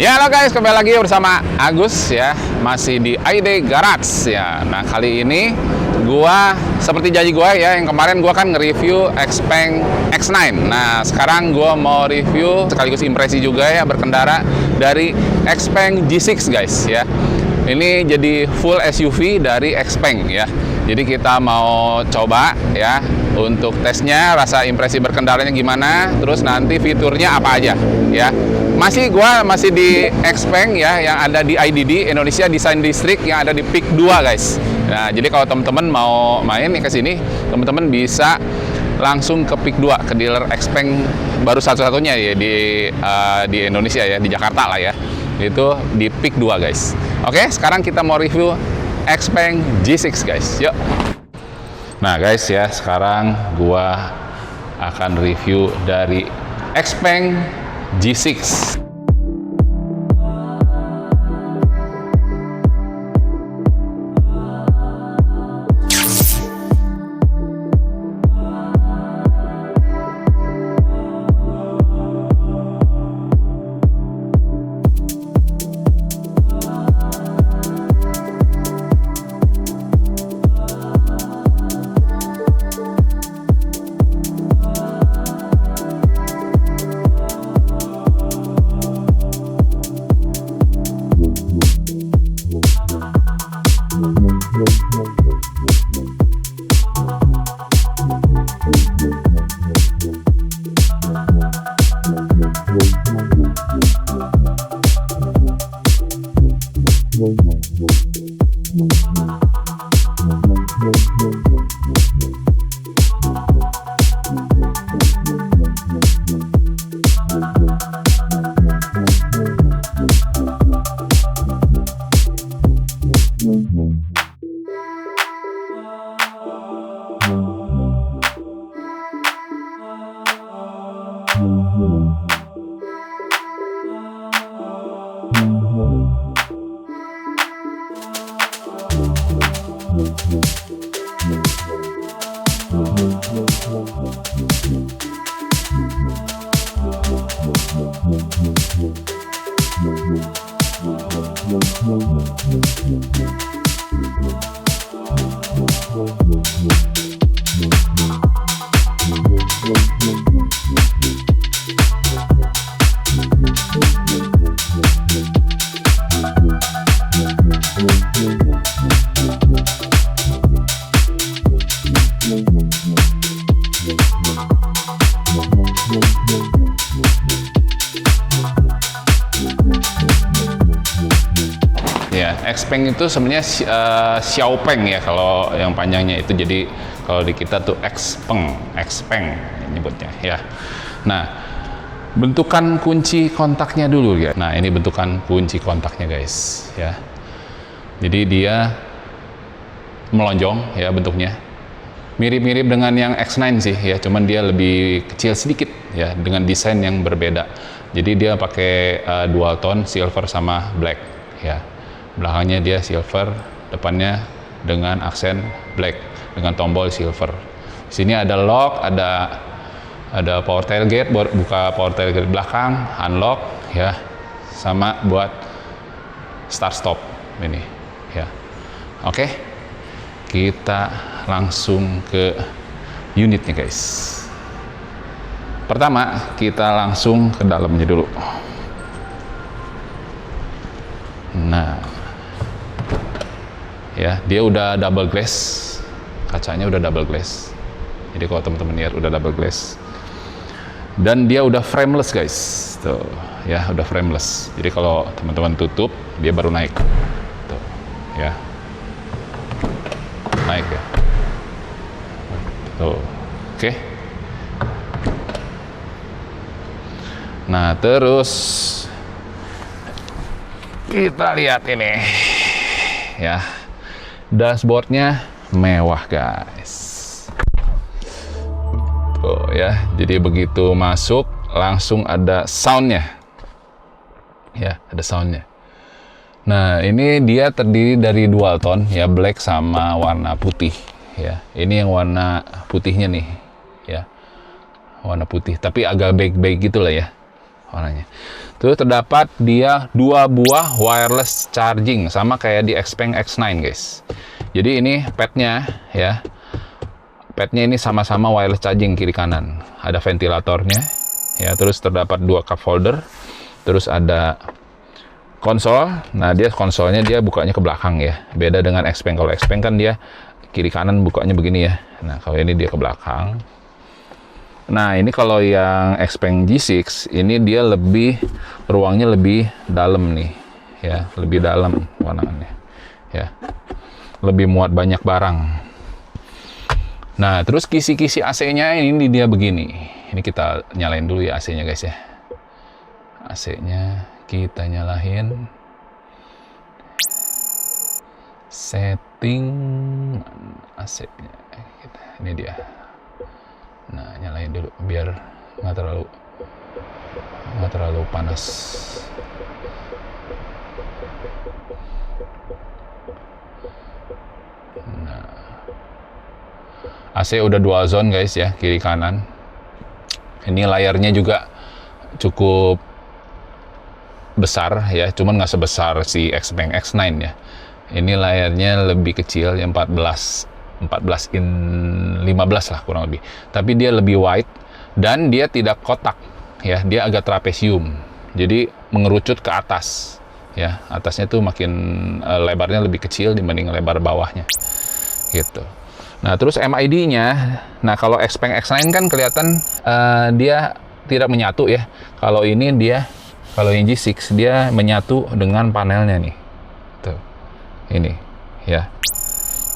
Ya, halo guys, kembali lagi bersama Agus ya, masih di ID Garage ya. Nah, kali ini gua seperti janji gua ya, yang kemarin gua kan nge-review Xpeng X9. Nah, sekarang gua mau review sekaligus impresi juga ya berkendara dari Xpeng G6 guys ya. Ini jadi full SUV dari Xpeng ya. Jadi kita mau coba ya untuk tesnya, rasa impresi berkendaranya gimana, terus nanti fiturnya apa aja ya. Gua masih di Xpeng ya, yang ada di IDD Indonesia Design District yang ada di PIK 2 guys. Nah, jadi kalau teman-teman mau main ke sini, teman-teman bisa langsung ke PIK 2, ke dealer Xpeng baru satu-satunya ya di Indonesia ya, di Jakarta lah ya. Itu di PIK 2 guys. Oke, sekarang kita mau review Xpeng G6 guys. Yuk. Nah guys ya, sekarang gua akan review dari Xpeng G6. Xpeng itu sebenarnya Xiaopeng ya kalau yang panjangnya itu, jadi kalau di kita tuh Xpeng nyebutnya ya. Nah, bentukan kunci kontaknya dulu ya. Nah, ini bentukan kunci kontaknya guys ya. Jadi dia melonjong ya bentuknya. Mirip-mirip dengan yang X9 sih ya, cuman dia lebih kecil sedikit ya, dengan desain yang berbeda. Jadi dia pakai dual tone silver sama black ya. Belakangnya dia silver, depannya dengan aksen black dengan tombol silver. Di sini ada lock, ada power tailgate buat buka power tailgate belakang, unlock ya, sama buat start stop ini ya. Oke, kita langsung ke unitnya guys. Pertama kita langsung ke dalamnya dulu. Nah ya, dia udah double glass, kacanya udah double glass. Jadi kalau teman-teman lihat udah double glass, dan dia udah frameless guys, tuh ya, udah frameless. Jadi kalau teman-teman tutup, dia baru naik, tuh ya, naik ya, tuh, oke. Nah terus kita lihat ini ya. Dashboardnya mewah guys. Tuh ya, jadi begitu masuk langsung ada soundnya. Ya, ada soundnya. Nah, ini dia terdiri dari dual tone ya, black sama warna putih ya. Ini yang warna putihnya nih ya. Warna putih, tapi agak beige-beige gitu lah ya. warnanya. Terus terdapat dia 2 buah wireless charging, sama kayak di Xpeng X9 guys. Jadi ini padnya ya, padnya ini sama-sama wireless charging kiri kanan. Ada ventilatornya ya, terus terdapat 2 cup holder, terus ada konsol. Nah, dia konsolnya dia bukanya ke belakang ya. Beda dengan Xpeng. Kalau Xpeng kan dia kiri kanan bukanya begini ya. Nah, kalau ini dia ke belakang. Nah, ini kalau yang Xpeng G6 ini dia lebih ruangnya lebih dalam nih ya, lebih dalam warnanya ya. Lebih muat banyak barang. Nah, terus kisi-kisi AC-nya ini dia begini. Ini kita nyalain dulu ya AC-nya guys ya. AC-nya kita nyalain. Setting AC-nya. Ini dia. Nah, nyalain dulu biar nggak terlalu panas. Nah, AC udah dual zone guys ya, kiri kanan. Ini layarnya juga cukup besar ya, cuman nggak sebesar si Xpeng X9 ya. Ini layarnya lebih kecil, yang 14 in 15 lah kurang lebih. Tapi dia lebih wide dan dia tidak kotak ya, dia agak trapesium. Jadi mengerucut ke atas ya. Atasnya tuh makin lebarnya lebih kecil dibanding lebar bawahnya. Gitu. Nah, terus MID-nya. Nah, kalau Xpeng X9 kan kelihatan dia tidak menyatu ya. Kalau ini dia, kalau yang G6 dia menyatu dengan panelnya nih. Tuh. Ini ya.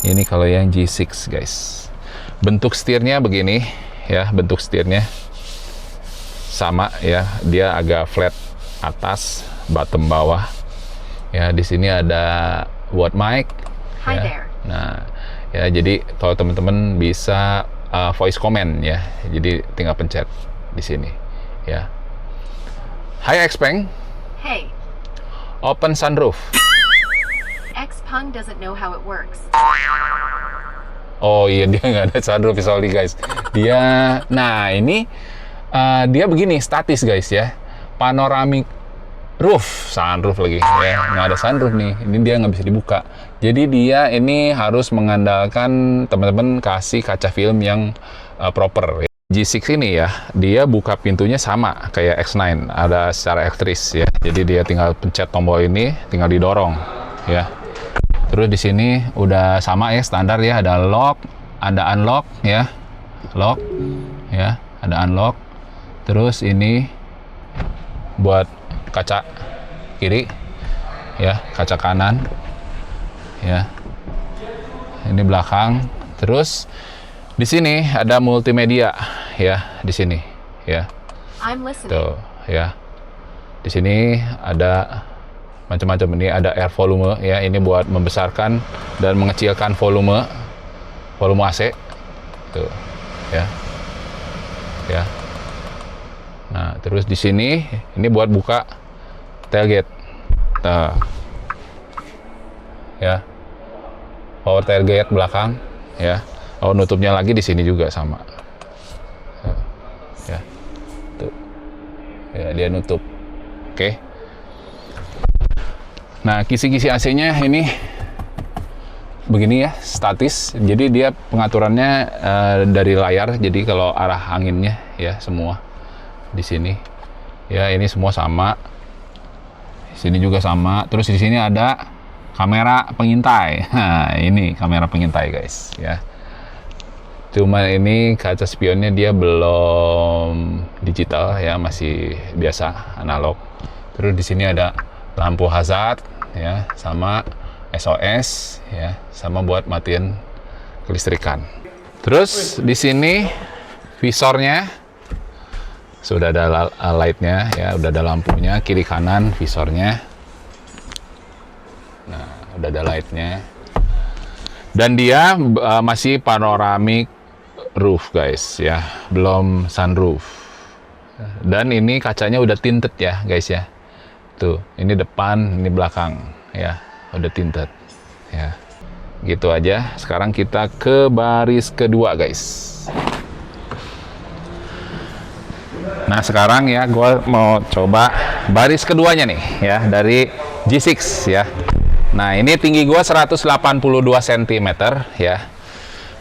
Ini kalau yang G6 guys. Bentuk setirnya begini ya, bentuk setirnya sama ya, dia agak flat atas, bottom bawah. Ya, di sini ada buat mic. Hi Ya. there. Nah, ya jadi kalau teman-teman bisa voice comment ya. Jadi tinggal pencet di sini ya. Hai Xpeng. Hey, Open sunroof. Xpeng doesn't know how it works. Oh iya, dia nggak ada sunroof sorry guys. Dia, nah ini dia begini statis guys ya. Panoramic roof, sunroof lagi ya. Nggak ada sunroof nih. Ini dia nggak bisa dibuka. Jadi dia ini harus mengandalkan teman-teman kasih kaca film yang proper. G6 ini ya, dia buka pintunya sama kayak X9, ada secara elektris ya. Jadi dia tinggal pencet tombol ini, tinggal didorong ya. Terus di sini udah sama ya, standar ya, ada lock, ada unlock ya. Lock ya, ada unlock. Terus ini buat kaca kiri ya, kaca kanan ya. Ini belakang. Terus di sini ada multimedia ya, di sini ya. I'm listening. Tuh ya. Di sini ada macam-macam, ini ada air volume ya, ini buat membesarkan dan mengecilkan volume AC tuh ya. Ya. Nah, terus di sini ini buat buka tailgate. Nah. Ya. Power tailgate belakang ya. Oh, nutupnya lagi di sini juga sama. Ya. Tuh. Ya, dia nutup. Oke. Nah, kisi-kisi AC-nya ini begini ya, statis. Jadi dia pengaturannya dari layar. Jadi kalau arah anginnya ya semua di sini. Ya, ini semua sama. Di sini juga sama. Terus di sini ada kamera pengintai. Nah, ini kamera pengintai, guys, ya. Cuma ini kaca spionnya dia belum digital ya, masih biasa analog. Terus di sini ada lampu hazard ya, sama SOS ya, sama buat matiin kelistrikan. Terus di sini visornya sudah ada lightnya ya, udah ada lampunya kiri kanan visornya. Nah, udah ada lightnya. Dan dia masih panoramic roof guys ya, belum sunroof. Dan ini kacanya udah tinted ya guys ya. Tuh, ini depan, ini belakang ya, udah tinted ya. Gitu aja. Sekarang kita ke baris kedua guys. Nah sekarang ya gue mau coba baris keduanya nih ya dari G6 ya. Nah ini tinggi gue 182 cm ya.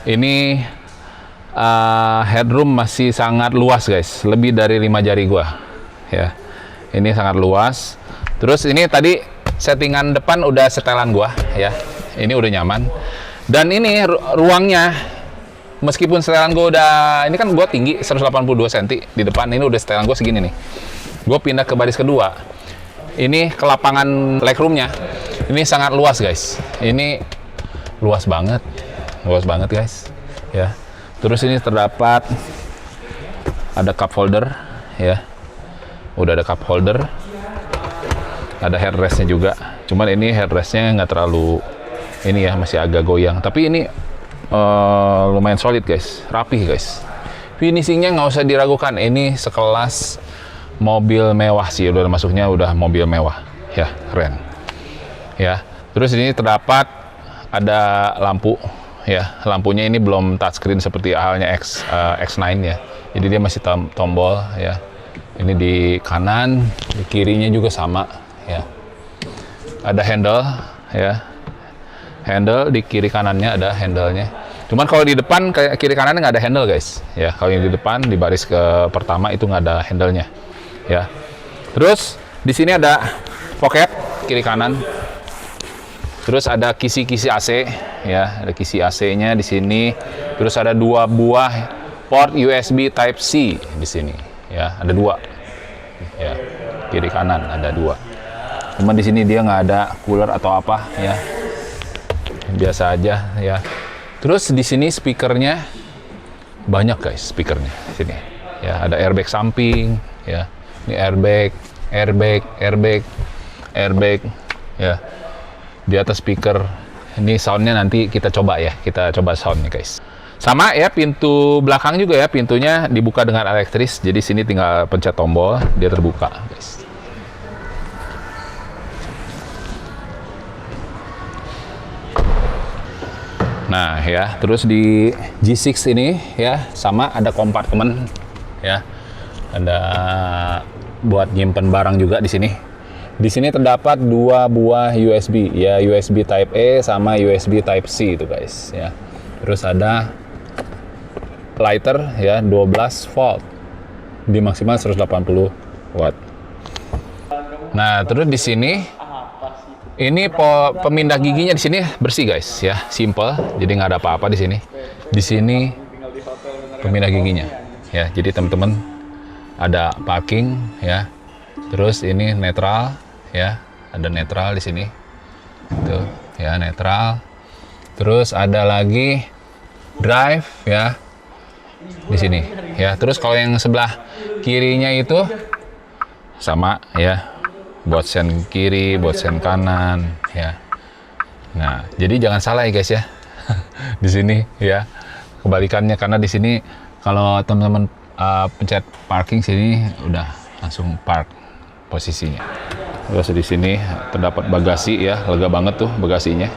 Ini headroom masih sangat luas guys, lebih dari 5 jari gue ya. Ini sangat luas. Terus ini tadi settingan depan udah setelan gue ya. Ini udah nyaman. Dan ini ruangnya, meskipun setelan gue udah, ini kan gue tinggi 182 cm di depan, ini udah setelan gue segini nih. Gue pindah ke baris kedua. Ini ke lapangan legroomnya. Ini sangat luas guys. Ini luas banget guys. Ya. Terus ini terdapat ada cup holder ya. Udah ada cup holder. Ada headrestnya juga. Cuman ini headrestnya nggak terlalu ini ya, masih agak goyang. Tapi ini lumayan solid guys, rapih guys. Finishingnya nggak usah diragukan, ini sekelas mobil mewah sih, udah masuknya udah mobil mewah ya, keren ya. Terus ini terdapat ada lampu ya, lampunya ini belum touchscreen seperti halnya X9 ya, jadi dia masih tombol ya. Ini di kanan, di kirinya juga sama ya. Ada handle ya, handle di kiri kanannya ada handle-nya. Cuman kalau di depan kayak kiri kanannya nggak ada handle guys ya. Kalau yang di depan di baris ke pertama itu nggak ada handle-nya ya. Terus di sini ada pocket kiri kanan. Terus ada kisi-kisi AC ya, ada kisi AC-nya di sini. Terus ada 2 buah port USB Type C di sini ya, ada 2 ya, kiri kanan ada 2. Cuman di sini dia nggak ada cooler atau apa ya, biasa aja ya. Terus di sini speakernya banyak guys, speakernya di sini ya. Ada airbag samping ya, ini airbag ya. Di atas speaker ini soundnya nanti kita coba ya, kita coba soundnya guys. Sama ya, pintu belakang juga ya, pintunya dibuka dengan elektris. Jadi sini tinggal pencet tombol dia terbuka guys. Nah ya, terus di G6 ini ya sama ada kompartemen ya, ada buat nyimpen barang juga di sini. Di sini terdapat 2 buah USB ya, USB Type A sama USB Type C itu guys ya. Terus ada lighter ya, 12 volt di maksimal 180 watt. Nah terus di sini ini pemindah giginya di sini bersih guys ya, simple, jadi nggak ada apa-apa di sini. Di sini pemindah giginya ya, jadi teman-teman ada parking ya. Terus ini netral ya, ada netral di sini, tuh ya netral. Terus ada lagi drive ya di sini ya. Terus kalau yang sebelah kirinya itu sama ya, buat sen kiri, buat sen kanan ya. Nah, jadi jangan salah ya guys ya. Di sini ya. Kebalikannya, karena di sini kalau teman-teman pencet parking sini udah langsung park posisinya. Terus di sini terdapat bagasi ya, lega banget tuh bagasinya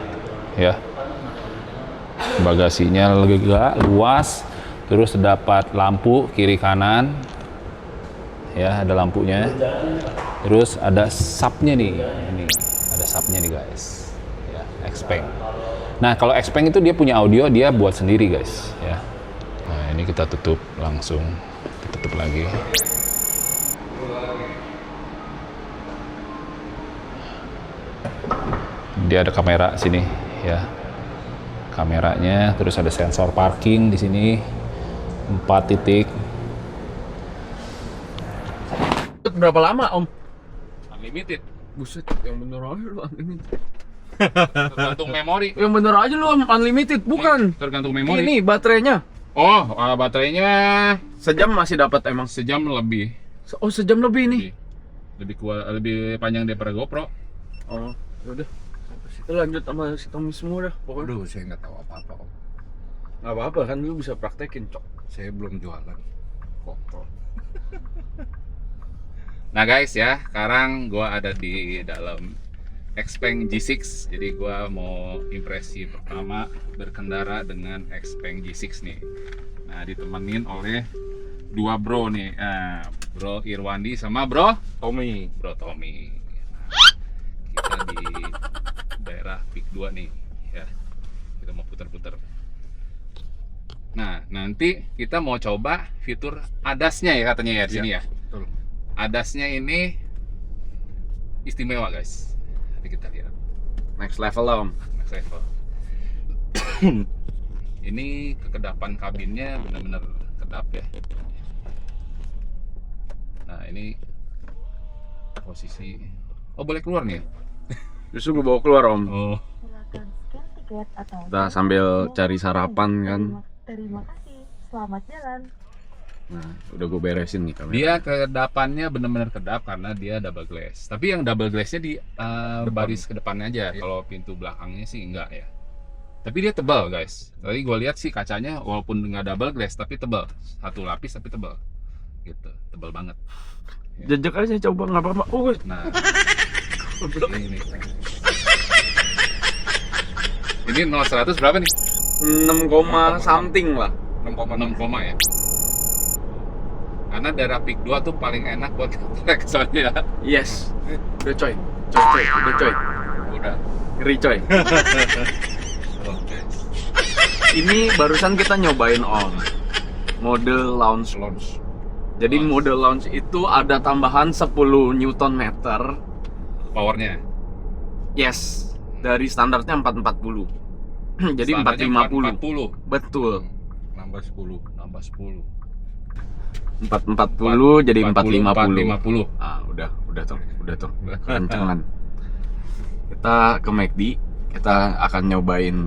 ya. Bagasinya lega, luas. Terus terdapat lampu kiri kanan. Ya, ada lampunya. Terus ada subnya nih, ini ada subnya nih guys ya, Xpeng. Nah kalau Xpeng itu dia punya audio, dia buat sendiri guys ya. Nah ini kita tutup langsung, kita tutup lagi. Dia ada kamera sini ya, kameranya. Terus ada sensor parking di sini 4 titik. Berapa lama om? Unlimited. Buset, yang bener aja lu unlimited. Tergantung memori. Yang bener aja lu om, unlimited, bukan? Tergantung memori. Ini baterainya. Oh, baterainya Sejam masih dapat emang. sejam lebih. Oh, sejam lebih nih. Lebih kuat, lebih panjang daripada GoPro. Oh, yaudah. Kita lanjut sama si Tommy semua dah. Pokoknya Aduh, saya nggak tahu apa-apa om. nggak apa-apa kan, lu bisa praktekin cok. Saya belum jualan GoPro. Nah guys ya, sekarang gua ada di dalam Xpeng G6. Jadi gua mau impresi pertama berkendara dengan Xpeng G6 nih. Nah, ditemenin oleh dua bro nih, Bro Irwandi sama Bro Tommy. Tommy. Kita di daerah Peak 2 nih, ya. Kita mau putar-putar. Nah, nanti kita mau coba fitur ADAS-nya ya katanya ya di sini ya. Betul. ADAS-nya ini istimewa guys. Nanti kita lihat. Next level lah Om. Next level. Ini kekedapan kabinnya benar-benar kedap ya. Nah ini posisi. Oh boleh keluar nih? Justru gue bawa keluar Om. Oh. Silakan scan tiket atau Kita sambil cari sarapan kan. Terima kasih. Selamat jalan. Nah, udah gue beresin nih kamera. Dia kedapannya benar-benar kedap karena dia double glass. Tapi yang double glassnya di baris ke depannya aja. Kalau pintu belakangnya sih enggak ya. Tapi dia tebal guys. Tadi gue lihat sih kacanya walaupun nggak double glass tapi tebal. Satu lapis tapi tebal. Gitu, tebal banget. Jejak aja coba nggak apa-apa. Oh, Nah, ini. Ini 0-100 berapa nih? 6, something lah. 6 koma ya. Karena daerah Peak 2 tuh paling enak buat track soalnya. Yes. Udah coy. Udah coy. Udah. Ngeri coy. Oke. Ini barusan kita nyobain Om. Mode launch. Jadi Launch. mode launch itu ada tambahan 10 Nm. Powernya. Yes. Dari standarnya 440. Jadi Standarnya 450. 440. Betul. Nambah 10. Nambah 10. 440 jadi 450. 450. Ah, udah tuh. Kencengan. Kita ke McD, kita akan nyobain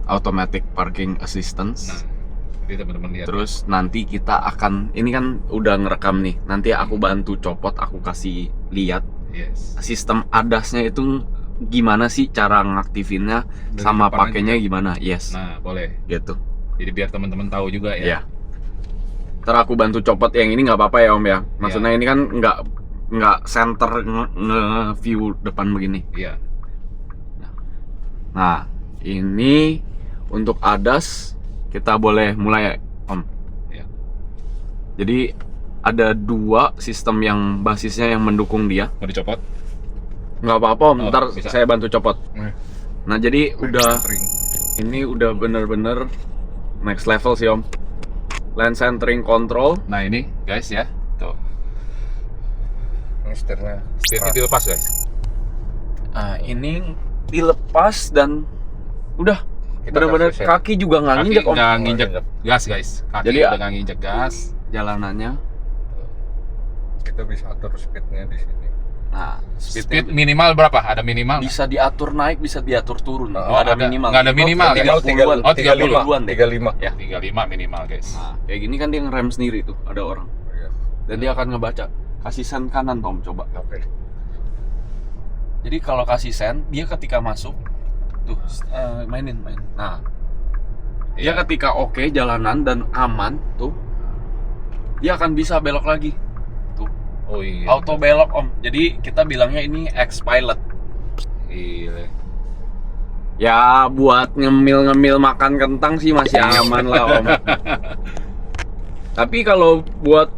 automatic parking assistance. Nah, jadi teman-teman lihat. Terus nanti kita akan, ini kan udah ngerekam nih. Nanti aku bantu copot, aku kasih lihat Yes. sistem ADAS-nya itu gimana sih cara ngaktifinnya Dari sama depan pakainya aja. gimana. Yes. Nah, boleh. Gitu. Jadi biar teman-teman tahu juga ya. Iya. Ntar aku bantu copot yang ini nggak apa-apa ya Om ya. Maksudnya ini kan nggak center nge-view depan begini. Iya. Nah, ini untuk ADAS kita boleh mulai Om. Iya. Jadi ada 2 sistem yang basisnya yang mendukung dia. Mau dicopot? Nggak apa-apa Om, Oh, ntar bisa. saya bantu copot. Nah, Nah jadi udah, centering. ini udah bener-bener next level sih Om. Lane centering control. Nah, ini guys ya. Tuh. Ini setirnya. Setirnya dilepas guys. Nah, ini dilepas dan udah Kita bener-bener kasih set. kaki juga nggak Kaki nginjek Om. nggak nginjek gas guys. Kaki Jadi, udah nggak nginjek gas. Jalanannya. Kita bisa atur speednya di sini. Nah, Speed minimal berapa? Ada minimal? nggak? bisa diatur naik, bisa diatur turun. Oh, Nggak ada ada- minimal. nggak ada minimal, ya? 30-an. Oh, 30. 30-an deh. 35. Ya. 35 minimal guys. Nah, kayak gini kan dia ngerem sendiri tuh, ada orang. Iya. Dan dia akan ngebaca. Kasih sen kanan Tom, coba. Oke. Jadi kalau kasih sen, dia ketika masuk tuh mainin. Nah, dia Iya. ketika oke jalanan dan aman tuh, dia akan bisa belok lagi. Tuh, Oh iya. auto belok Om. Jadi kita bilangnya ini X-Pilot. Gile. Ya buat ngemil-ngemil makan kentang sih masih aman lah Om. Tapi kalau buat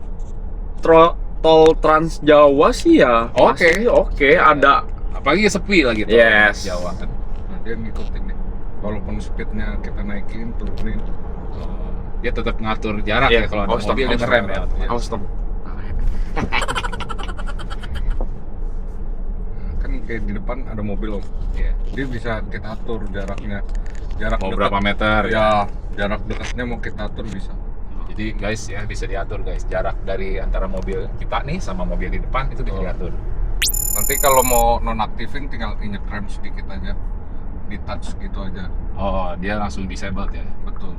tol Trans Jawa sih ya Oke. masih oke, ada. Apalagi sepi lagi tuh. Yes. Jawa kan. Nah, dia ngikutin nih. Walaupun speednya kita naikin, turunin. Dia tetap ngatur jarak Iya. ya kalau ada Oh, stop, mobil dia stop, ngerem ya. Iya. Awas Tom. Kan kayak di depan ada mobil om. Iya. Dia bisa kita atur jaraknya. Jarak Mau dekat. berapa meter ya? Ya, jarak dekatnya mau kita atur bisa. Jadi guys ya bisa diatur guys jarak dari antara mobil kita nih sama mobil di depan itu bisa Oh. diatur. Nanti kalau mau nonaktifin tinggal injek rem sedikit aja. Di touch gitu aja. Oh dia langsung disabled ya. Betul.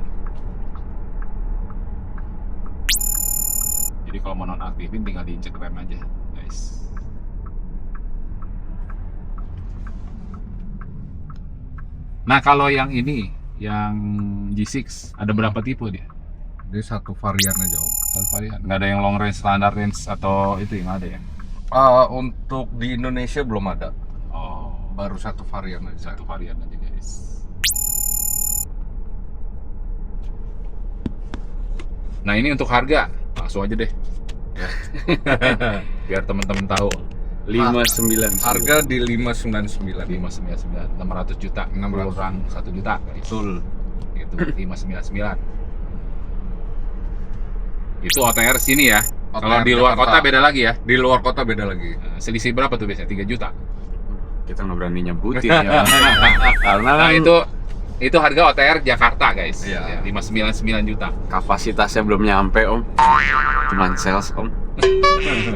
Jadi kalau mau nonaktifin tinggal diinjek rem aja guys. Nah kalau yang ini yang G6 ada berapa tipe dia? Dia satu varian aja om. Satu varian. Nggak ada yang long range, standard range atau itu yang ada ya? Untuk di Indonesia belum ada. Oh, Baru satu varian aja. satu varian aja guys. Nah ini untuk harga langsung aja deh. Ya. Biar teman-teman tahu. 599. Harga di 599. 599, 600 juta, 600. kurang 1 juta. Betul. Itu 599. Itu OTR sini ya. Kalau OTR di luar Jakarta. kota beda lagi ya. Di luar kota beda lagi. Selisih berapa tuh biasanya? 3 juta. Kita nggak berani nyebutin ya. Karena Nah, kan itu harga OTR Jakarta, guys. Iya. Ya, 599 juta. kapasitasnya belum nyampe om. Cuman sales om.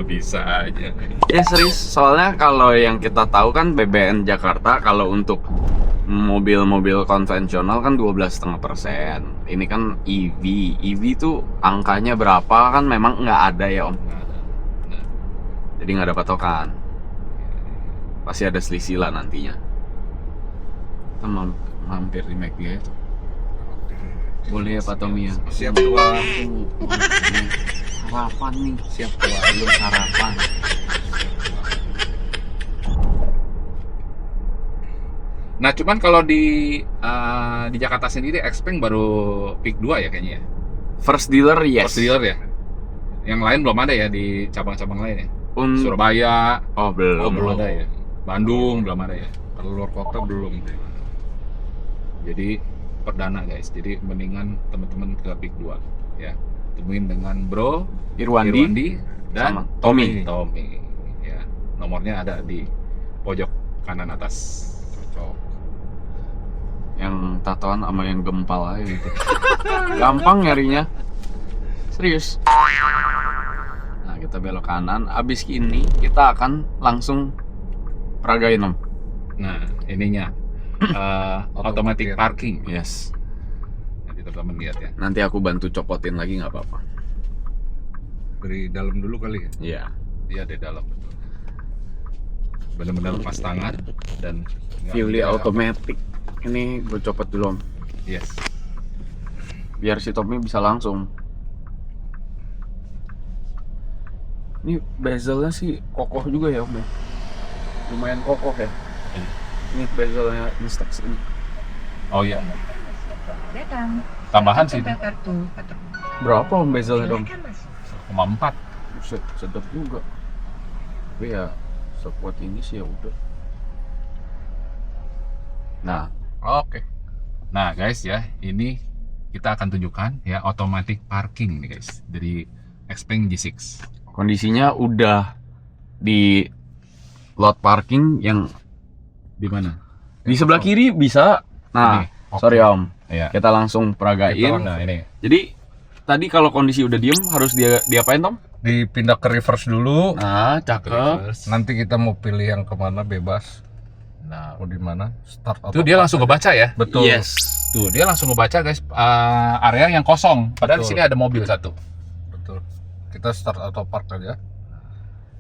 Bisa aja. Ya serius, soalnya kalau yang kita tahu kan BBN Jakarta kalau untuk mobil-mobil konvensional kan 12,5%. Ini kan EV tuh angkanya berapa kan memang nggak ada ya om. Jadi nggak ada patokan. Pasti ada selisih lah nantinya. Kita mampir di McD itu. Boleh ya Pak Tommy ya? Siap tua. Sarapan nih. Siap tua. Belum sarapan. Nah, cuman kalau di Jakarta sendiri Xpeng baru pick 2 ya kayaknya ya. First dealer yes. First dealer ya. Yang lain belum ada ya di cabang-cabang lain ya. Un- Surabaya Oh belum. belum ada ya. Bandung belum ada ya. Kalau luar kota belum. Jadi perdana guys. Jadi mendingan teman-teman ke pick 2 ya. Temuin dengan Bro Irwandi dan sama Tommy. Tommy ya. Nomornya ada di pojok kanan atas. Cocok. Yang tatoan sama yang gempal aja gitu. Gampang nyarinya. Serius. Nah kita belok kanan. Abis ini kita akan langsung peragain om. Nah, ininya automatic parking. Yes. Nanti teman-teman lihat ya. Nanti aku bantu copotin lagi nggak apa-apa. Dari dalam dulu kali ya. Iya. Dia di dalam betul. Benar-benar lepas tangan dan Fully automatic. Ini gue copot dulu om. Yes. Biar si Tommy bisa langsung. Ini bezelnya sih kokoh juga ya om ya. Lumayan kokoh ya. Ini bezelnya Instax ini. Oh iya. Datang. Tambahan sih. Kartu atau Berapa om bezelnya dong? 4. Buset, sedap juga. Tapi ya sekuat ini sih ya udah. Nah, Oke. Nah, guys ya, ini kita akan tunjukkan ya automatic parking nih guys dari Xpeng G6. kondisinya udah di lot parking yang Di mana? di sebelah kiri bisa. Nah, Ini, oke. sorry om, Ya. kita langsung peragain. Nah, ini. Jadi tadi kalau kondisi udah diem harus diapain Tom? Dipindah ke reverse dulu. Nah, cakep. Nanti kita mau pilih yang kemana bebas. Nah, Mau di mana? Start itu dia langsung ngebaca ya. Betul. Yes. Tuh, dia langsung ngebaca guys area yang kosong. Padahal di Betul. sini ada mobil satu. Betul. Kita start auto park aja.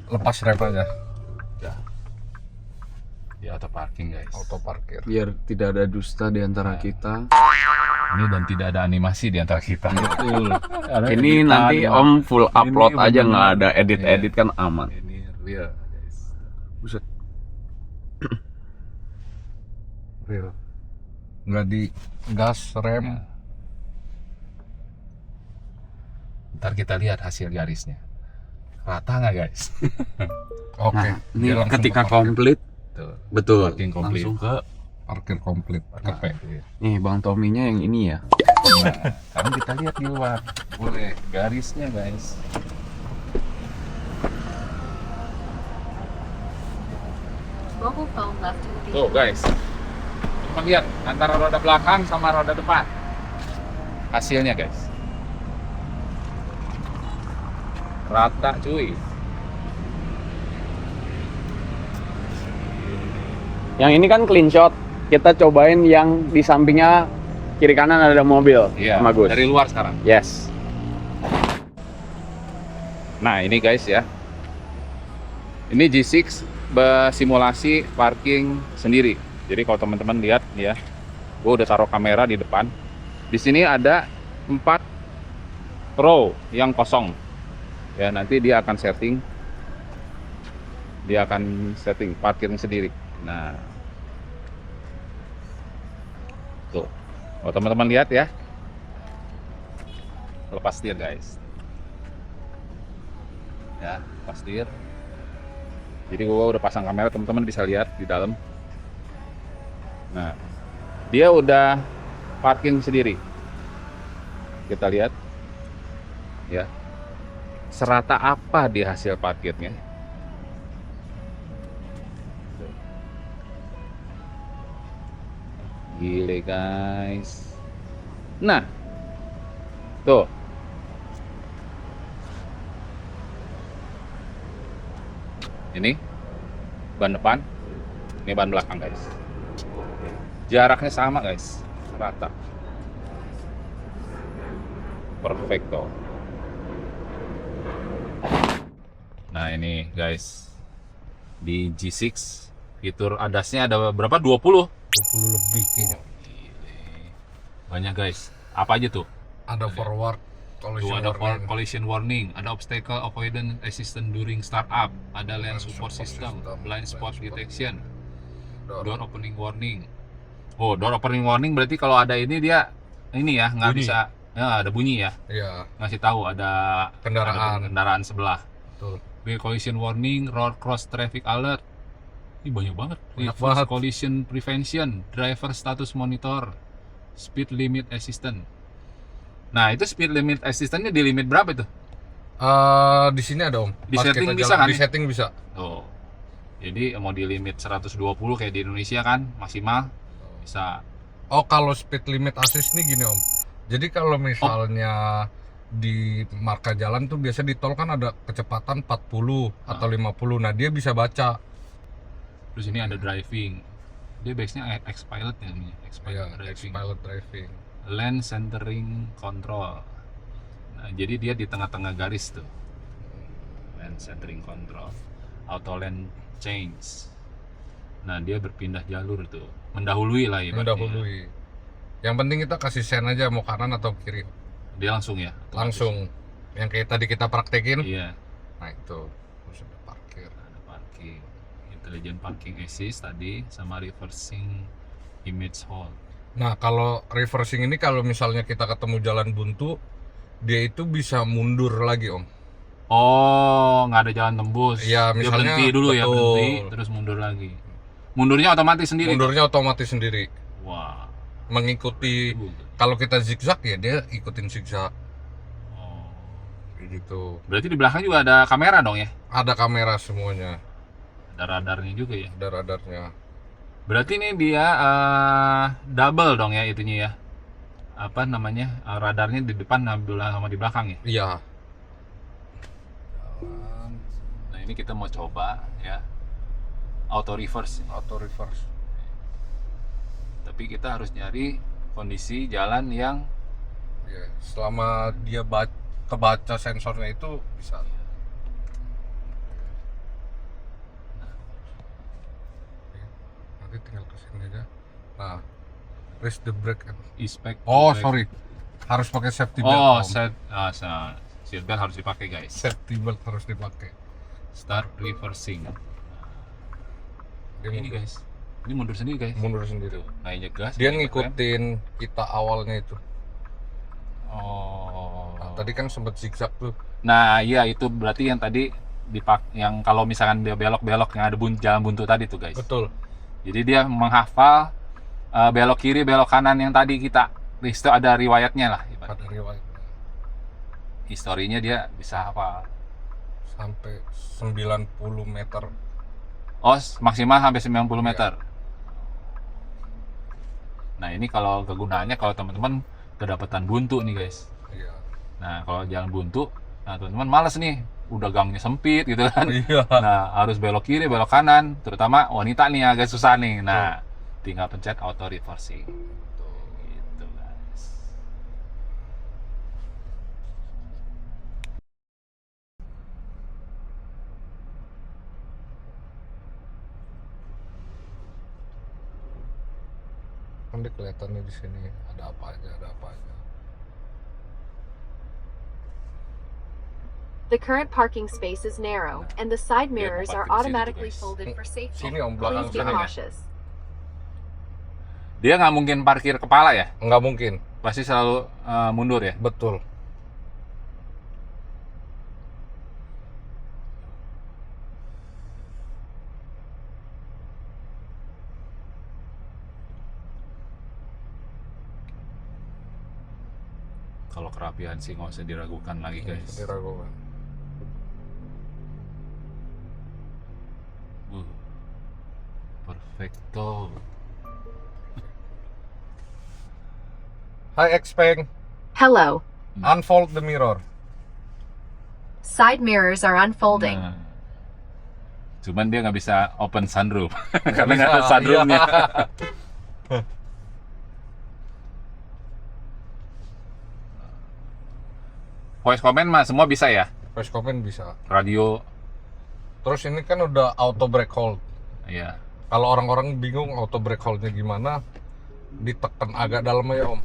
Lepas rem aja. Di auto parking guys. Auto parkir. Biar tidak ada dusta di antara kita. Ini dan tidak ada animasi di antara kita. Betul. Karena Ini editan. nanti om full upload Ini aja, bener-bener. nggak ada edit-edit kan aman. Ini real guys. Buset. Real. Nggak di gas rem. Ya. Ntar kita lihat hasil garisnya. Rata nggak guys? Oke. Nah, ini Dia langsung ketika ke parkir. komplit, Tuh. betul. Parking komplit. Langsung ke Parkir komplit. Kepe. nih Bang Tominya yang ini ya. Nah, sekarang kita lihat di luar. Boleh garisnya guys. Mobile phone left in the Tuh vehicle. guys. Cuma lihat antara roda belakang sama roda depan. Hasilnya guys. Rata cuy. Yang ini kan clean shot. Kita cobain yang di sampingnya kiri kanan ada mobil. Iya. Sama Gus. Dari luar sekarang. Yes. Nah ini guys ya. Ini G6 bersimulasi parking sendiri. Jadi kalau teman-teman lihat ya, gue udah taruh kamera di depan. Di sini ada 4 row yang kosong. Ya nanti dia akan setting. Dia akan setting parkirnya sendiri. Nah, tuh. Kalau teman-teman lihat ya, lepas dia guys. Ya, pastir. Jadi gua udah pasang kamera, teman-teman bisa lihat di dalam. Nah, dia udah parking sendiri. Kita lihat. Ya. Serata apa di hasil parkirnya? Gile guys. Nah, tuh. Ini ban depan, ini ban belakang guys. Jaraknya sama guys, rata. Perfecto. Nah ini guys, di G6 fitur ADAS-nya ada berapa? 20 lebih kayaknya. banyak guys. Apa aja tuh? Ada forward Tuh collision ada warning. collision warning, ada obstacle avoidance assistance during startup, ada lane support system, blind spot detection, door opening warning. Oh, door opening warning berarti kalau ada ini dia ini ya nggak Bunyi. bisa, ya ada bunyi ya, Iya, ngasih tahu ada kendaraan sebelah. betul. Collision warning, road cross traffic alert. Ini banyak banget. Banyak Reverse banget. collision prevention, driver status monitor, speed limit assistant. Nah, itu speed limit assistantnya di limit berapa itu? Di sini ada om. Di Pas setting kita bisa jalan, kan? Di setting bisa. Tuh. Jadi mau di limit 120 kayak di Indonesia kan maksimal bisa. Oh, kalau speed limit assist nih gini om. Jadi kalau misalnya di marka jalan tuh biasa di tol kan ada kecepatan 40 atau 50. Nah, dia bisa baca. Terus ini ada driving. Dia base-nya X-Pilot ya ini, Ya, X-Pilot driving. pilot driving. Lane centering control. Nah, jadi dia di tengah-tengah garis tuh. Lane centering control. Auto lane change. Nah, dia berpindah jalur tuh. Mendahului lah ibaratnya. Mendahului. Yang penting kita kasih sen aja mau kanan atau kiri. Dia langsung ya. otomatis. Langsung. Yang kayak tadi kita praktekin. Iya. Nah, itu. Terus ada parkir. Ada parking, intelligent parking assist tadi, sama reversing image hold. Nah, kalau reversing ini kalau misalnya kita ketemu jalan buntu, dia itu bisa mundur lagi, Om. Oh, nggak ada jalan tembus. Iya, Dia misalnya, berhenti dulu ya, betul. berhenti, terus mundur lagi. Mundurnya otomatis sendiri. Mundurnya otomatis sendiri. Wah. Mengikuti, Itu. kalau kita zigzag ya dia ikutin zigzag. Oh. Kayak gitu. Berarti di belakang juga ada kamera dong ya? Ada kamera semuanya, Ada radarnya juga ya. ada radarnya. Berarti ini dia double dong ya itunya ya. Apa namanya? Radarnya di depan sama di belakang ya. Iya. Nah, ini kita mau coba ya. Auto reverse. Auto reverse. Tapi kita harus nyari kondisi jalan yang Ya, selama dia kebaca sensornya itu bisa. Nanti tinggal kesini aja. Nah, press the brake. inspect. Oh, sorry. Harus pakai safety belt. Oh, Om. seat belt harus dipakai guys. Safety belt harus dipakai. Start reversing. Dia Ini mundur, guys. Ini mundur sendiri guys. mundur sendiri. Nah, injek gas. Dia injek rem. ngikutin kita awalnya itu. Oh. Nah, tadi kan sempet zigzag tuh. Nah, iya itu berarti yang tadi yang kalau misalkan dia belok-belok yang ada jalan buntu tadi tuh guys. Betul. Jadi dia menghafal belok kiri, belok kanan yang tadi kita. Itu ada riwayatnya lah. Ada riwayat Historinya dia bisa hafal. sampai 90 meter. Oh, maksimal sampai 90 Iya. meter. Nah, ini kalau kegunaannya kalau teman-teman kedapatan buntu nih guys. Iya. Nah, kalau jalan buntu, nah teman-teman males nih, udah gangnya sempit gitu kan. Iya. Nah, harus belok kiri, belok kanan, terutama wanita nih agak susah nih. Nah, tinggal pencet auto reversing. Gitu guys. Kan dia kelihatannya di sini ada apa aja, ada apa aja. The current parking space is narrow, and the side mirrors are parking di sini, automatically guys. folded for safety. Sini Om, belakang Please be sana ya. cautious. Dia nggak mungkin parkir kepala ya, Nggak mungkin. pasti selalu mundur ya. Betul. Kalau kerapian sih nggak usah diragukan lagi guys. Diragukan. Perfecto. Hi Xpeng, Hello. unfold the mirror. Side mirrors are unfolding. Nah. Cuman dia nggak bisa open sunroof Nggak karena nggak ada bisa, sunroofnya. iya. Voice command mah semua bisa ya. Voice command bisa. Radio, Terus ini kan udah auto brake hold. ya. Kalau orang-orang bingung auto brake holdnya gimana, ditekan agak dalam ya Om.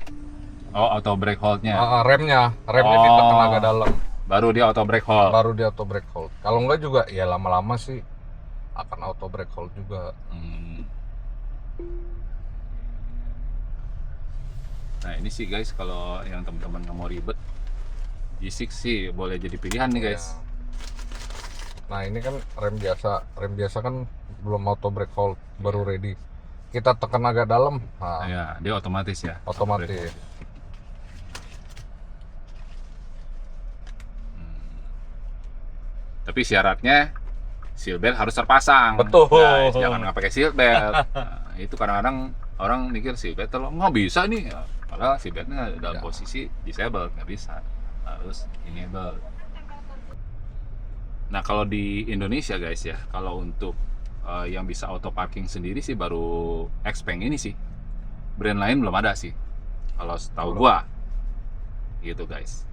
Oh, auto brake hold-nya. Remnya Oh. ditekan agak dalam, Baru dia auto brake hold. baru dia auto brake hold. Kalau enggak juga, ya lama-lama sih akan auto brake hold juga. Hmm. Nah ini sih guys, kalau yang teman-teman nggak mau ribet, G6 sih boleh jadi pilihan nih guys. Ya. Nah ini kan rem biasa kan belum auto brake hold, baru ready. Kita tekan agak dalam, nah, Ya, dia otomatis ya. otomatis. Brake hold. Tapi syaratnya seal belt harus terpasang. Betul. Guys, jangan nggak pakai seal belt. Nah, itu kadang-kadang orang mikir seal belt terlalu nggak bisa nih. Padahal seal beltnya dalam Ya. posisi disabled, nggak bisa. Harus enable. Nah kalau di Indonesia guys ya, kalau untuk yang bisa auto parking sendiri sih baru Xpeng ini sih. Brand lain belum ada sih. Kalau setahu gua, gitu guys.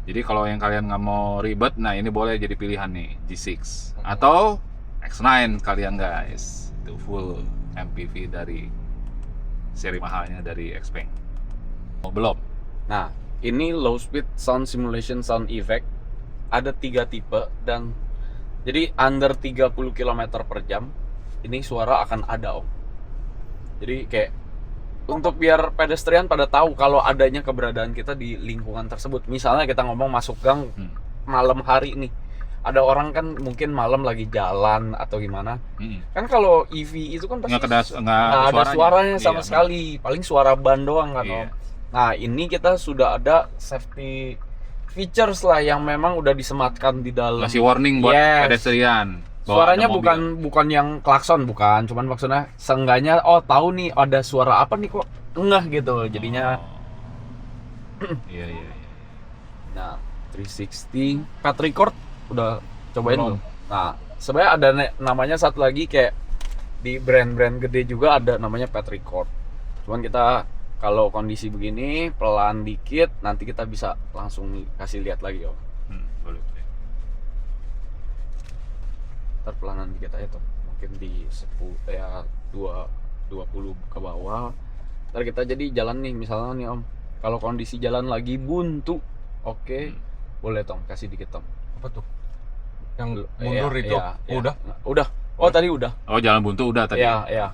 Jadi kalau yang kalian nggak mau ribet, nah ini boleh jadi pilihan nih G6 atau X9 kalian guys. Itu full MPV dari seri mahalnya dari Xpeng. Oh, belum. Nah, ini low speed sound simulation sound effect. Ada 3 tipe dan jadi under 30 km per jam ini suara akan ada Om. Jadi kayak untuk biar pedestrian pada tahu kalau adanya keberadaan kita di lingkungan tersebut. Misalnya kita ngomong masuk gang malam hari nih. Ada orang kan mungkin malam lagi jalan atau gimana. Kan kalau EV itu kan pasti Nggak nggak ada suaranya sama Iya, sekali. Paling suara ban doang kan Iya. Om. Nah ini kita sudah ada safety features lah yang memang udah disematkan di dalam. Masih warning buat Yes. pedestrian. bahwa Suaranya ada mobil. bukan yang klakson, bukan, cuman maksudnya seenggaknya tahu nih ada suara apa nih kok ngeh gitu jadinya. Iya iya. Nah 360 Path Record udah cobain Belum. belum? Nah sebenarnya ada namanya satu lagi kayak di brand-brand gede juga ada namanya Path Record. Cuman kita kalau kondisi begini pelan dikit nanti kita bisa langsung kasih lihat lagi Om. Boleh. Ntar pelanan dikit aja tuh, mungkin di 10 ya 20 ke bawah. Ntar kita jadi jalan nih misalnya nih Om, kalau kondisi jalan lagi buntu, oke, boleh Tom kasih dikit Tom. Apa tuh? Yang mundur Iya, itu? iya. Udah? Oh tadi udah. Oh jalan buntu udah tadi. Iya.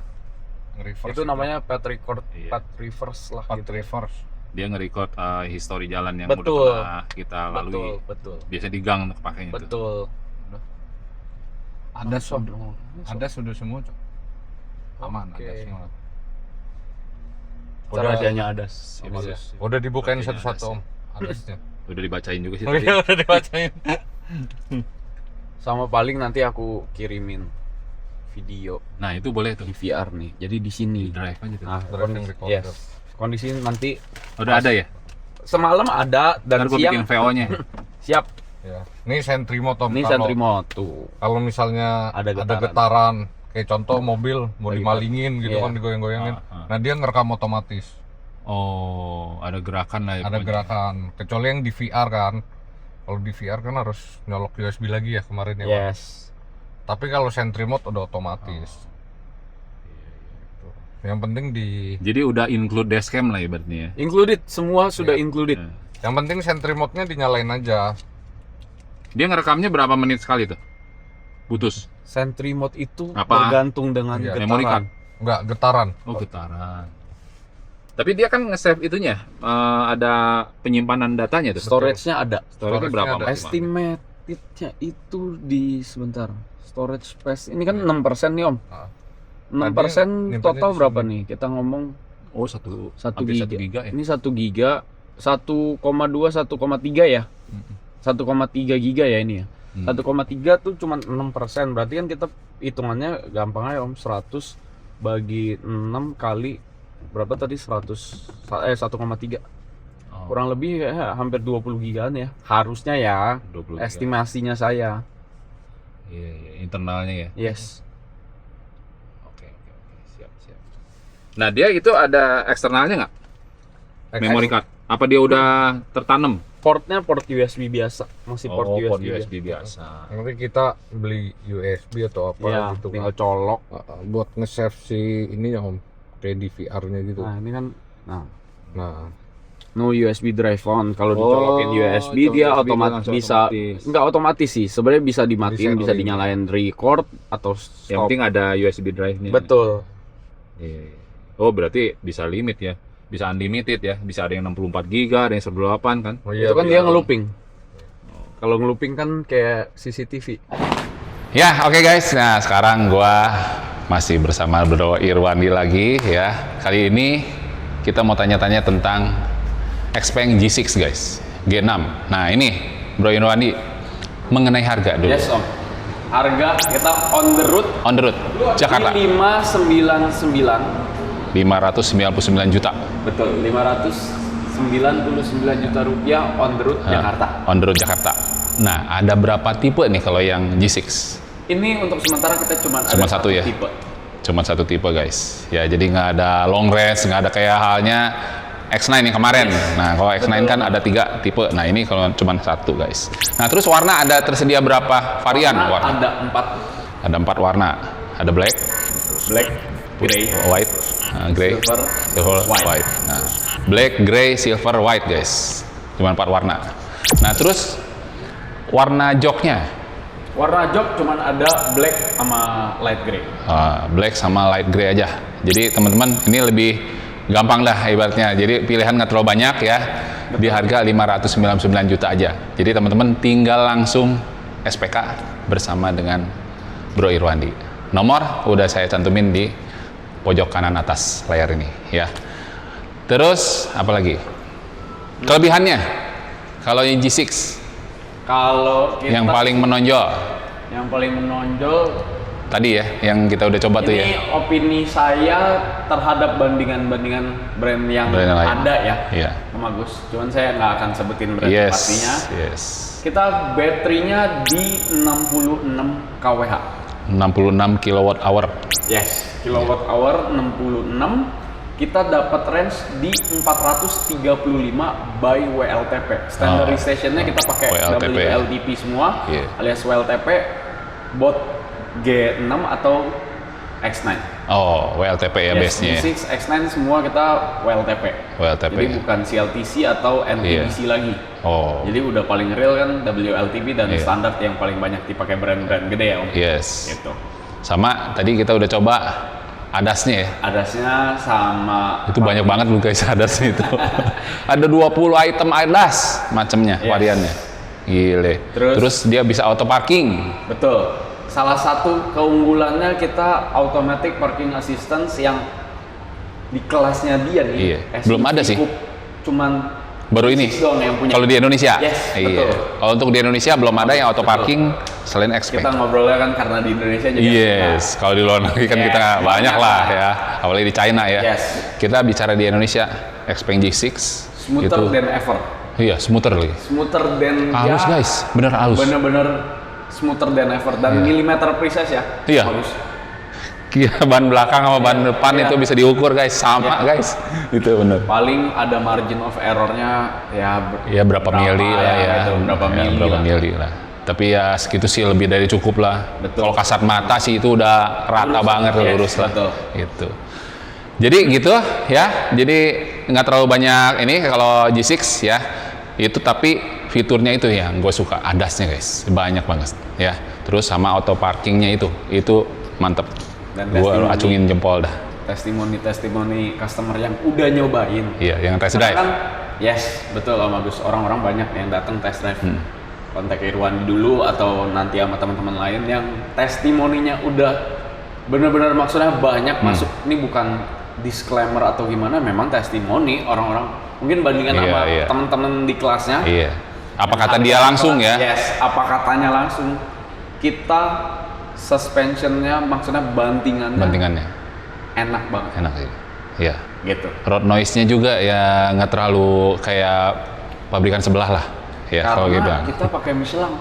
Reverse Itu namanya path record, Iya. path reverse lah Path gitu. reverse. Dia nge-record history jalan yang Betul. udah pernah kita lalui. Betul. Biasanya di gang untuk pakainya itu. Betul. Ada Langsung. sudah semua, Cok. Aman, Oke. ada semua. Caranya ada. Ini Bagus. sih. Udah dibukain Sepertinya satu-satu, ada Om. Adasnya. Udah dibacain juga sih Oh tadi. iya, udah dibacain. Sama paling nanti aku kirimin video Nah itu boleh tuh. di VR nih. Jadi di sini. Di drive aja tuh. Nah, Driving recorder. yes. Kondisi nanti Udah ada ya? semalam ada dan Ntar gue bikin siang VO-nya. siap. Ya. Ini sentry mode, Om. Ini Kalau- sentry mode tuh. Kalau misalnya Ada ada getaran. getaran, kayak contoh mobil mau Lagi dimalingin gitu iya. kan, digoyang-goyangin. Ah. Nah, dia ngerekam otomatis. Oh, ada gerakan lah ya. Ada pokoknya. gerakan. Kecuali yang di VR kan. Kalau di VR kan harus nyolok USB lagi ya kemarin ya, Pak. Yes. Tapi kalau sentry mode udah otomatis. Gitu. Yang penting Jadi udah include dashcam lah ibaratnya ya. Included, semua sudah Iya. included. Nah. yang penting sentry mode-nya dinyalain aja. Dia ngerekamnya berapa menit sekali tuh? Putus. Sentry mode itu Apa? bergantung dengan Iya. getaran. Memory card. Enggak, getaran. Oh getaran. Tapi dia kan nge-save itunya, ada penyimpanan datanya tuh. Storage-nya ada. Storage-nya Storage-nya berapa? ada. maksimal? Estimated-nya itu di sebentar. Storage space ini kan 6% nih Om. Ah. 6% nyimpannya total di berapa sini. nih? Kita ngomong Oh satu 1 hampir giga. 1 giga ya. Ini 1 giga 1,2 1,3 ya. 1,3 giga ya ini ya. 1,3 tuh cuma 6%. Berarti kan kita hitungannya gampang aja Om. 100 bagi 6 kali berapa tadi? 1,3. Kurang lebih ya, hampir 20 gigaan ya. Harusnya ya. 20 Estimasinya saya. Iya, internalnya ya. Yes. Oke, siap. Nah, dia itu ada eksternalnya nggak? Memory card. Apa dia udah tertanam? Portnya port USB biasa. Masih port USB, biasa. Nanti kita beli USB atau apa Ya, gitu tinggal kan. colok. Buat nge-save si ini ya Om, kayak DVR-nya gitu. Nah, ini kan Nah, no USB drive on. Kalau dicolokin USB dia otomatis bisa nggak otomatis sih. Sebenarnya bisa dimatiin, bisa dinyalain record atau stop. Yang penting ada USB drive-nya. Betul. Iya. Oh, berarti bisa limit ya. Bisa unlimited ya. Bisa ada yang 64 GB, ada yang 128 kan. oh iya, Itu kan dia biar- ngelooping. Kalau ngelooping kan kayak CCTV. Ya, oke guys. Nah, sekarang gua masih bersama Bro Irwandi lagi ya. Kali ini kita mau tanya-tanya tentang Xpeng G6 guys. G6. Nah, ini Bro Irwandi mengenai harga dulu. Yes Om. Harga kita on the road On the road, Jakarta. di 599. 599 juta. Betul, 599 juta rupiah on the road Jakarta. On the road Jakarta. Nah, ada berapa tipe nih kalau yang G6? Ini untuk sementara kita cuma Cuma ada satu ya? tipe. Cuma satu tipe guys. Ya, jadi nggak ada long range, nggak ada kayak halnya X9 yang kemarin. Nah, kalau X9 kan ada 3 tipe. Nah, ini kalau cuma satu guys. Nah, terus warna ada tersedia berapa varian warna? Ada 4. Ada 4 warna. Ada black, Grey, white, gray, silver, white. Nah, black, gray, silver, white guys. Cuma 4 warna. Nah, terus warna joknya? Warna jok cuman ada black sama light grey. Black sama light gray aja. Jadi teman-teman ini lebih gampang dah ibaratnya. Jadi pilihan nggak terlalu banyak ya. Di harga 599 juta aja. Jadi teman-teman tinggal langsung SPK bersama dengan Bro Irwandi. Nomor udah saya cantumin di pojok kanan atas layar ini ya. Terus apa lagi? Kelebihannya kalau yang G6 Kalau kita yang paling menonjol tadi ya, yang kita udah coba tuh ya. ini opini saya terhadap bandingan-bandingan brand yang Brand lain. ada ya. Iya. Sama Gus. Cuman saya nggak akan sebutin brand Yes. pastinya. Yes. Kita baterainya di 66 kWh. 66 kilowatt hour. Yes, kilowatt hour 66. Kita dapat range di 435 by WLTP. Standardization-nya kita pakai WLTP. WLTP semua, Iya. alias WLTP bot G6 atau X9. Oh, WLTP ya base-nya ya. G6, X9 semua kita WLTP. WLTP. Jadi bukan CLTC atau NTDC lagi. Oh, Jadi udah paling real kan WLTP dan Iya. standar yang paling banyak dipakai brand-brand gede ya Om. yes. Gitu. Sama tadi kita udah coba adasnya ya. Adasnya sama Itu banyak banget loh guys adasnya itu. Ada 20 item adas macamnya, Yes. variannya. Gile. Terus dia bisa auto parking. Betul. Salah satu keunggulannya kita automatic parking assistance yang di kelasnya dia nih. Iya. SUV Belum ada sih. Coupe cuman Baru ini. doang yang punya. Kalau di Indonesia. Yes, Iya. betul. Kalau untuk di Indonesia belum ada yang auto Betul. parking selain Xpeng. Kita ngobrolnya kan karena di Indonesia jadi Yes, kalau di luar negeri kan Yes, kita banyak banyak lah lah. ya, apalagi di China ya. Yes. Kita bicara di Indonesia, Xpeng G6 smoother itu, than ever. iya smoother lagi. Smoother than Halus guys, bener halus. Bener-bener smoother than ever dan Iya. milimeter precise ya. Iya. Bagus. Kira ban belakang sama ban depan Iya. itu bisa diukur guys, sama Iya. guys. Itu bener. Paling ada margin of errornya ya Ya berapa mili lah ya, gitu, berapa Ya, mili berapa lah. mili lah. Tapi ya segitu sih lebih dari cukup lah. Betul. Kalau kasat mata sih itu udah rata Lurus. banget, Yes, lurus lah. betul. Gitu. Jadi gitu ya. Jadi nggak terlalu banyak ini kalau G6 ya. Itu tapi fiturnya itu yang gue suka, adasnya guys, banyak banget ya. Terus sama auto parkingnya itu mantep. Dan Gue testimoni. acungin jempol dah. testimoni customer yang udah nyobain. Iya, yang test drive. Karena kan, yes, betul Om Agus. Orang-orang banyak yang datang test drive. Kontak Irwan dulu atau nanti sama teman-teman lain yang testimoninya udah bener-bener maksudnya banyak masuk. Ini disclaimer atau gimana, memang testimoni orang-orang mungkin bandingan Iya, sama iya. teman-teman di kelasnya. Iya. Apa Yang kata ada dia di langsung kelas, ya? Yes, apa katanya langsung. Kita suspensionnya maksudnya Bantingannya enak banget enak sih. Iya. gitu. Road noise-nya juga ya nggak terlalu kayak pabrikan sebelah lah. Ya kalau gitu. Karena kita pakai Michelin.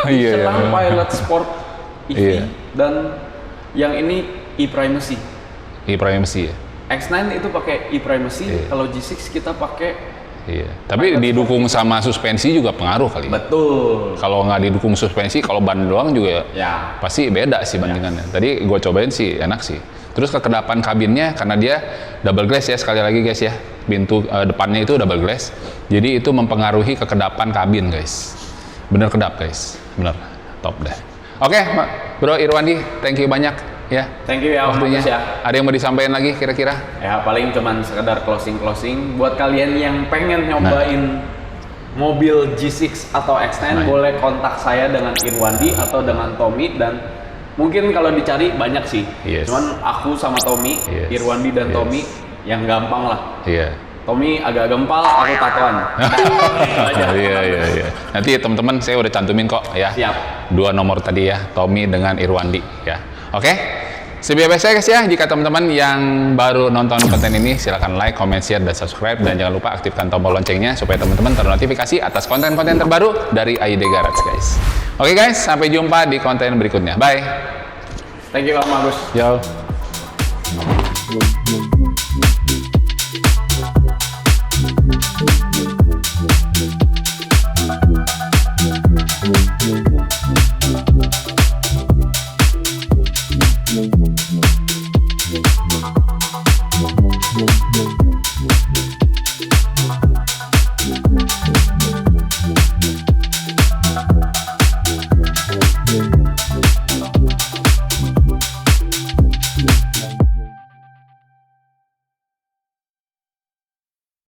Iya, iya. Michelin Pilot Sport EV Iya. dan yang ini e-primacy. E-primacy ya. X9 itu pakai e-primacy, Iya. kalau G6 kita pakai Iya. Tapi didukung sama suspensi juga pengaruh kali. betul. Kalau nggak didukung suspensi, kalau ban doang juga Ya. pasti beda sih bandingannya. Tadi gue cobain sih enak sih. Terus kekedapan kabinnya karena dia double glass ya, sekali lagi guys ya. Pintu depannya itu double glass. Jadi itu mempengaruhi kekedapan kabin guys. Bener kedap guys. Bener. Top deh. Oke, Bro Irwandi, thank you banyak ya. Thank you ya Om Waktunya. Agus ya. Ada yang mau disampaikan lagi kira-kira? Ya paling cuman sekedar closing buat kalian yang pengen nyobain mobil G6 atau X9 Nah. boleh kontak saya dengan Irwandi atau dengan Tommy, dan mungkin kalau dicari banyak sih. Yes. Cuman aku sama Tommy, Yes. Irwandi dan Yes. Tommy yang gampang lah. Iya. Tommy agak gempal, aku tatoan. Iya. Nanti teman-teman saya udah cantumin kok ya. Siap. 2 nomor tadi ya, Tommy dengan Irwandi ya. Oke. Seperti biasa guys ya, jika teman-teman yang baru nonton konten ini silahkan like, comment, share, dan subscribe, dan jangan lupa aktifkan tombol loncengnya supaya teman-teman ternotifikasi atas konten-konten terbaru dari AID Garage guys. Oke guys, sampai jumpa di konten berikutnya. Bye. Thank you Om Agus. Yo.